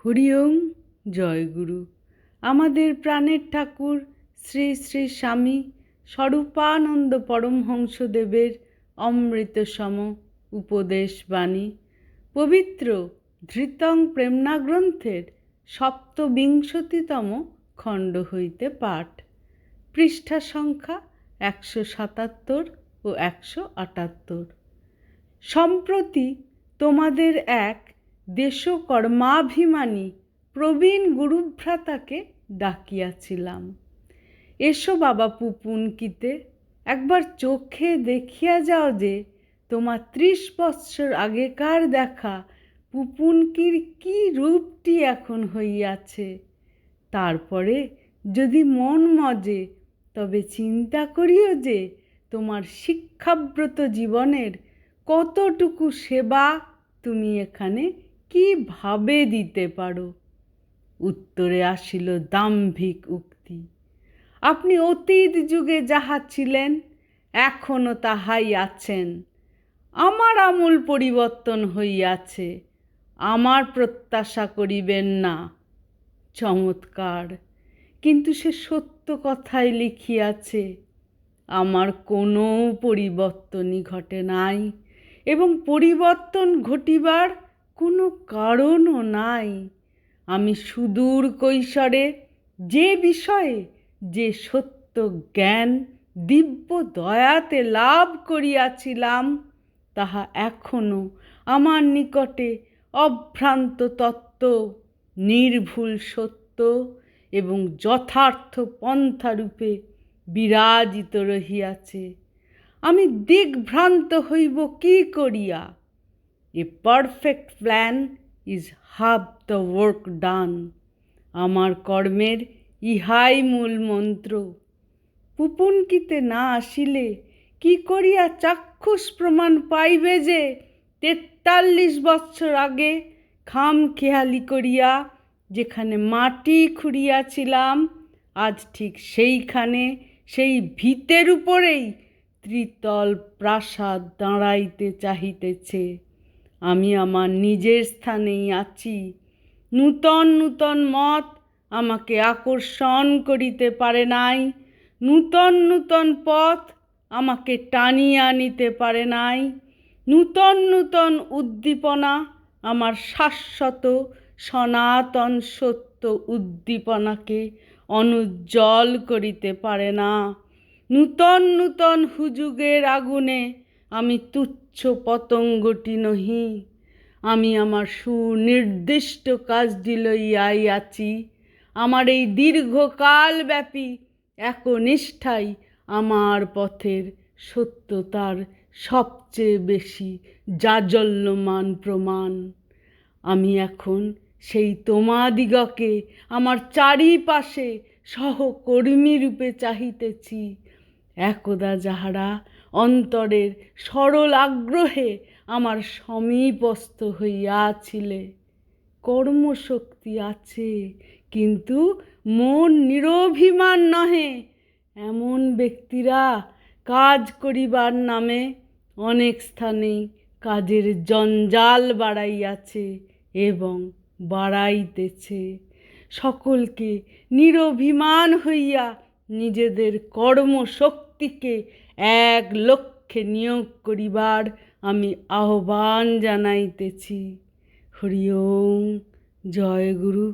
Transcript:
হরি ওম জয় গুরু। আমাদের প্রাণের ঠাকুর শ্রী শ্রী স্বামী স্বরূপানন্দ পরমহংসদেবের অমৃতসম উপদেশ বাণী পবিত্র ধৃতং প্রেমনা গ্রন্থের ৭বিংশতিতম খণ্ড হইতে পাঠ। পৃষ্ঠা সংখ্যা ১৭৭ ও ১৭৮। সম্প্রতি তোমাদের এক দেশকর্মাভিমানী প্রবীণ গুরুভ্রাতাকে ডাকিয়াছিলাম। এসো বাবা পুপুনকিতে, একবার চোখে দেখিয়া যাও যে তোমার ৩০ বৎসর আগেকার দেখা পুপুনকির কি রূপটি এখন হইয়াছে। তারপরে যদি মন মজে তবে চিন্তা করিও যে তোমার শিক্ষাব্রত জীবনের কতটুকু সেবা তুমি এখানে কিভাবে দিতে পারো। উত্তরে আসিল দাম্ভিক উক্তি, আপনি অতীত যুগে যাহা ছিলেন এখনো তাহাই আছেন। আমার আমূল পরিবর্তন হইয়াছে, আমার প্রত্যাশা করিবেন না। চমৎকার, কিন্তু সে সত্য কথাই লিখিয়াছে। আমার কোনো পরিবর্তনই ঘটে নাই এবং পরিবর্তন ঘটিবার কোনো কারণও নাই। আমি সুদূর কৈশোরে যে বিষয়ে যে সত্য জ্ঞান দিব্য দয়াতে লাভ করিয়াছিলাম তাহা এখনো আমার নিকটে অভ্রান্ত তত্ত্ব, নির্ভুল সত্য এবং যথার্থ পন্থারূপে বিরাজিত রহিয়াছে। আমি দিগ্ভ্রান্ত হইব কি করিয়া? এ perfect plan is half the work done. আমার কর্মের ইহাই মূল মন্ত্র। পুপুনকিতে না আসিলে কি করিয়া চাক্ষুষ প্রমাণ পাইবে যে ৪৩ বৎসর আগে খামখেয়ালি করিয়া যেখানে মাটি খুঁড়িয়াছিলাম আজ ঠিক সেইখানে সেই ভিতের উপরেই ত্রিতল প্রাসাদ দাঁড়াইতে চাহিতেছে। আমি আমার নিজের স্থানেই আছি। নূতন নূতন মত আমাকে আকর্ষণ করিতে পারে নাই, নূতন নূতন পথ আমাকে টানিয়া নিতে পারে নাই, নূতন নূতন উদ্দীপনা আমার শাশ্বত সনাতন সত্য উদ্দীপনাকে অনুজ্জ্বল করিতে পারে না। নূতন নূতন হুজুগের আগুনে আমি তুচ্ছ পতঙ্গটি নহি। আমি আমার সুনির্দিষ্ট কাজটি লইয়াই আছি। আমার এই দীর্ঘকালব্যাপী একনিষ্ঠাই আমার পথের সত্যতার সবচেয়ে বেশি জাজ্বল্যমান প্রমাণ। আমি এখন সেই তোমাদিগকে আমার চারিপাশে সহকর্মীরূপে চাহিতেছি। একদা যাহারা অন্তরের সরল আগ্রহে আমার সমীপস্থ হইয়াছিলে। কর্মশক্তি আছে, কিন্তু মন নিরভিমান নহে, এমন ব্যক্তিরা কাজ করিবার নামে অনেক স্থানেই কাজের জঞ্জাল বাড়াইয়াছে এবং বাড়াইতেছে। সকলকে নিরভিমান হইয়া নিজেদের কর্মশক্তিকে এক লক্ষ্যে নিয়োগ করিবার আমি আহ্বান জানাইতেছি। হরি ওম জয় গুরু।